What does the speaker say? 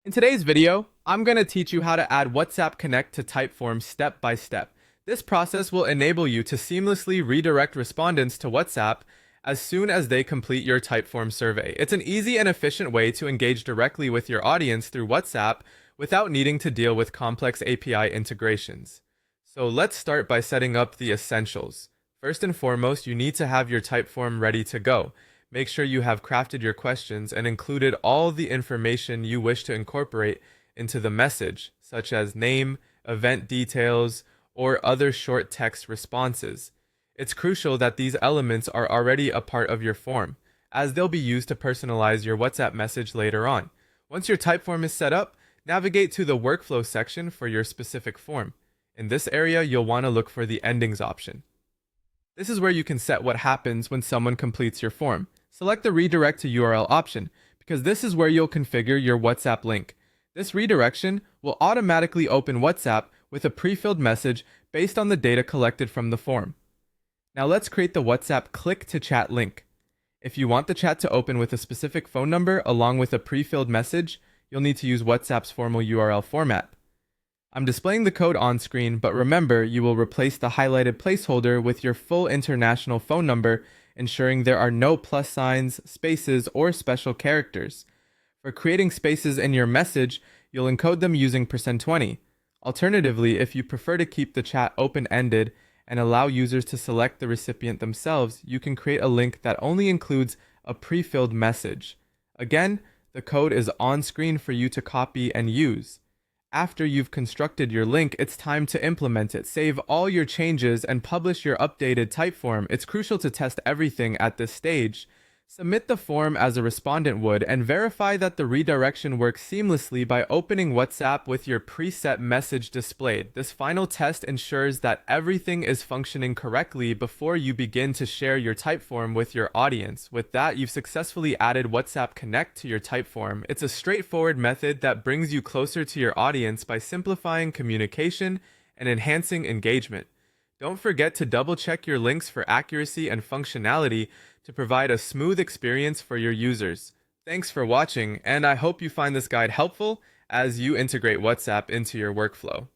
In today's video, I'm going to teach you how to add WhatsApp Connect to Typeform step by step. This process will enable you to seamlessly redirect respondents to WhatsApp as soon as they complete your Typeform survey. It's an easy and efficient way to engage directly with your audience through WhatsApp without needing to deal with complex API integrations. So let's start by setting up the essentials. First and foremost, you need to have your Typeform ready to go. Make sure you have crafted your questions and included all the information you wish to incorporate into the message, such as name, event details, or other short text responses. It's crucial that these elements are already a part of your form, as they'll be used to personalize your WhatsApp message later on. Once your Typeform is set up, navigate to the workflow section for your specific form. In this area, you'll want to look for the endings option. This is where you can set what happens when someone completes your form. Select the redirect to URL option, because this is where you'll configure your WhatsApp link. This redirection will automatically open WhatsApp with a pre-filled message based on the data collected from the form. Now let's create the WhatsApp click to chat link. If you want the chat to open with a specific phone number along with a pre-filled message, you'll need to use WhatsApp's formal URL format. I'm displaying the code on screen, but remember, you will replace the highlighted placeholder with your full international phone number, ensuring there are no plus signs, spaces, or special characters. For creating spaces in your message, you'll encode them using %20. Alternatively, if you prefer to keep the chat open-ended and allow users to select the recipient themselves, you can create a link that only includes a pre-filled message. Again, the code is on screen for you to copy and use. After you've constructed your link, it's time to implement it. Save all your changes and publish your updated Typeform. It's crucial to test everything at this stage. Submit the form as a respondent would and verify that the redirection works seamlessly by opening WhatsApp with your preset message displayed. This final test ensures that everything is functioning correctly before you begin to share your Typeform with your audience. With that, you've successfully added WhatsApp Connect to your Typeform. It's a straightforward method that brings you closer to your audience by simplifying communication and enhancing engagement. Don't forget to double-check your links for accuracy and functionality to provide a smooth experience for your users. Thanks for watching, and I hope you find this guide helpful as you integrate WhatsApp into your workflow.